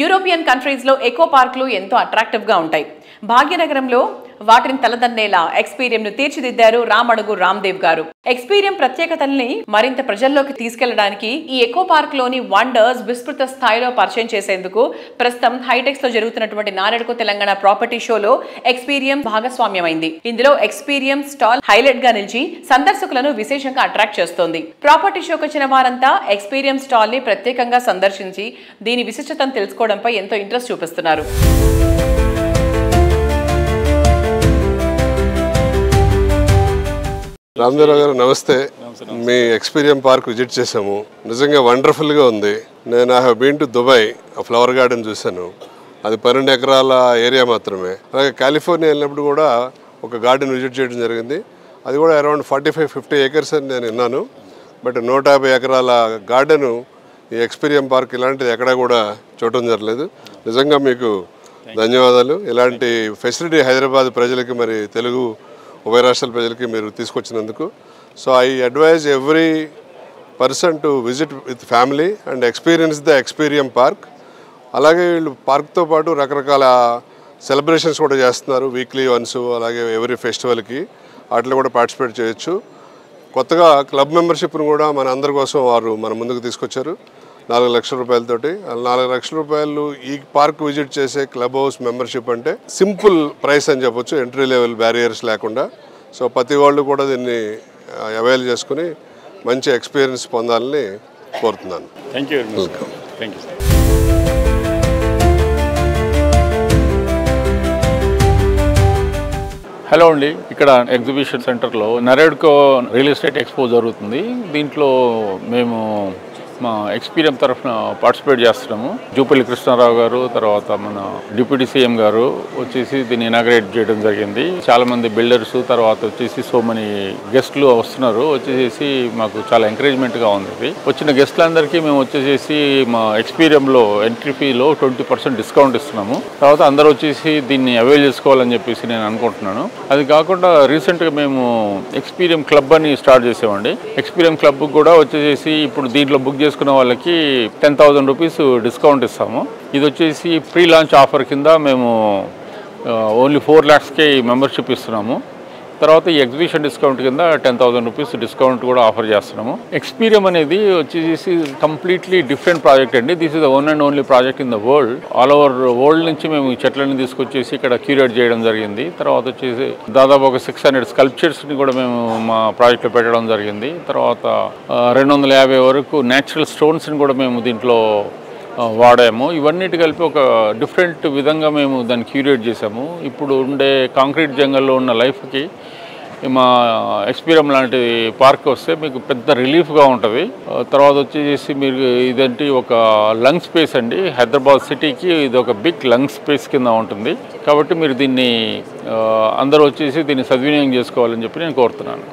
European countries లో echo పార్కులు ఎంతో అట్రాక్టివ్ గా ఉంటాయి. భాగ్యనగరంలో వాటిని తలదన్నేలా ఎక్స్పీరియం ను తీర్చిదిద్దారు రామడుగు రామ్దేవ్ గారు. ఎక్స్పీరియం ప్రత్యేకతల్ని మరింత ప్రజల్లోకి తీసుకెళ్లడానికి ఈ ఎకో పార్క్ లోని వండర్స్ విస్తృత స్థాయిలో పరిచయం చేసేందుకు ప్రస్తుతం హైటెక్స్ లో జరుగుతున్నటువంటి నారెడ్కో తెలంగాణ ప్రాపర్టీ షోలో ఎక్స్పీరియం భాగస్వామ్యమైంది. ఇందులో ఎక్స్పీరియం స్టాల్ హైలైట్ గా నిలిచి సందర్శకులను విశేషంగా అట్రాక్ట్ చేస్తోంది. ప్రాపర్టీ షోకి వచ్చిన వారంతా ఎక్స్పీరియం స్టాల్ ని ప్రత్యేకంగా సందర్శించి దీని విశిష్టతను తెలుసుకోవడంపై ఎంతో ఇంట్రెస్ట్ చూపిస్తున్నారు. రామదేవ్ గారు నమస్తే. మీ ఎక్స్పీరియం పార్క్ విజిట్ చేసాము. నిజంగా వండర్ఫుల్గా ఉంది. నేను I have been to Dubai, flower garden చూశాను. అది 12 ఎకరాల ఏరియా మాత్రమే. అలాగే కాలిఫోర్నియా వెళ్ళినప్పుడు కూడా ఒక గార్డెన్ విజిట్ చేయడం జరిగింది. అది కూడా అరౌండ్ 45-50 ఏకర్స్ అని నేను విన్నాను. బట్ 150 ఎకరాల గార్డెను ఈ ఎక్స్పీరియం పార్క్ ఇలాంటిది ఎక్కడా కూడా చూడటం జరగలేదు. నిజంగా మీకు ధన్యవాదాలు. ఇలాంటి ఫెసిలిటీ హైదరాబాద్ ప్రజలకి, మరి తెలుగు ఉభయ రాష్ట్రాల ప్రజలకి మీరు తీసుకొచ్చినందుకు. So I advise every person to visit with family and experience the Experium park. అలాగే వీళ్ళు పార్క్తో పాటు రకరకాల సెలబ్రేషన్స్ కూడా చేస్తున్నారు, వీక్లీ వన్స్. అలాగే ఎవరీ ఫెస్టివల్కి వాటిలో కూడా పార్టిసిపేట్ చేయొచ్చు. కొత్తగా క్లబ్ మెంబర్షిప్ను కూడా మన అందరి కోసం వారు మన ముందుకు తీసుకొచ్చారు 4 లక్షల రూపాయలతోటి. 4 లక్షల రూపాయలు ఈ పార్క్ విజిట్ చేసే క్లబ్ హౌస్ మెంబర్షిప్ అంటే సింపుల్ ప్రైస్ అని చెప్పొచ్చు, ఎంట్రీ లెవెల్ బ్యారియర్స్ లేకుండా. సో ప్రతి వాళ్ళు కూడా దీన్ని అవైల్ చేసుకుని మంచి ఎక్స్పీరియన్స్ పొందాలని కోరుతున్నాను. Thank you welcome. Thank you. Hello అండి, ఇక్కడ ఎగ్జిబిషన్ సెంటర్లో నారెడ్కో రియల్ ఎస్టేట్ ఎక్స్పో జరుగుతుంది. దీంట్లో మేము మా ఎక్స్పీరియం తరఫున పార్టిసిపేట్ చేస్తున్నాము. జూపల్లి కృష్ణారావు గారు, తర్వాత మన డిప్యూటీ సీఎం గారు వచ్చేసి దీన్ని ఇనాగ్రేట్ చేయడం జరిగింది. చాలా మంది బిల్డర్స్, తర్వాత వచ్చేసి సో మనీ గెస్ట్లు వస్తున్నారు. వచ్చేసి మాకు చాలా ఎంకరేజ్మెంట్గా ఉంది. వచ్చిన గెస్ట్లందరికీ మేము వచ్చేసి మా ఎక్స్పీరియంలో ఎంట్రీ ఫీలో 20% డిస్కౌంట్ ఇస్తున్నాము. తర్వాత అందరూ వచ్చేసి దీన్ని అవైల్ చేసుకోవాలని చెప్పేసి నేను అనుకుంటున్నాను. అది కాకుండా రీసెంట్గా మేము ఎక్స్పీరియం క్లబ్ అని స్టార్ట్ చేసామండి. ఎక్స్పీరియం క్లబ్ కూడా వచ్చేసి ఇప్పుడు దీంట్లో బుక్ చేసుకున్న వాళ్ళకి 10,000 రూపీస్ డిస్కౌంట్ ఇస్తాము. ఇది వచ్చేసి ప్రీ లాంచ్ ఆఫర్ కింద మేము ఓన్లీ 4 lakhsకే మెంబర్షిప్ ఇస్తున్నాము. తర్వాత ఈ ఎగ్జిబిషన్ డిస్కౌంట్ కింద 10,000 రూపీస్ డిస్కౌంట్ కూడా ఆఫర్ చేస్తున్నాము. ఎక్స్పీరియం అనేది వచ్చేసి కంప్లీట్లీ డిఫరెంట్ ప్రాజెక్ట్ అండి. This is the one and only project in the world. All over world నుంచి మేము ఈ చెట్లను తీసుకొచ్చేసి ఇక్కడ క్యూరేట్ చేయడం జరిగింది. తర్వాత వచ్చేసి దాదాపు ఒక 600 స్కల్ప్చర్స్ని కూడా మేము మా ప్రాజెక్ట్లో పెట్టడం జరిగింది. తర్వాత 250 వరకు న్యాచురల్ స్టోన్స్ని కూడా మేము దీంట్లో వాడాము. ఇవన్నిటి కలిపి ఒక డిఫరెంట్ విధంగా మేము దాన్ని క్యూరేట్ చేసాము. ఇప్పుడు ఉండే కాంక్రీట్ జంగల్లో ఉన్న లైఫ్కి మా ఎక్స్పీరియం లాంటి పార్క్ వస్తే మీకు పెద్ద రిలీఫ్గా ఉంటుంది. తర్వాత వచ్చేసి మీరు ఇదంటే ఒక లంగ్ స్పేస్ అండి. హైదరాబాద్ సిటీకి ఇది ఒక బిగ్ లంగ్ స్పేస్ కింద ఉంటుంది. కాబట్టి మీరు దీన్ని అందరూ వచ్చేసి దీన్ని సద్వినియోగం చేసుకోవాలని చెప్పి నేను కోరుతున్నాను.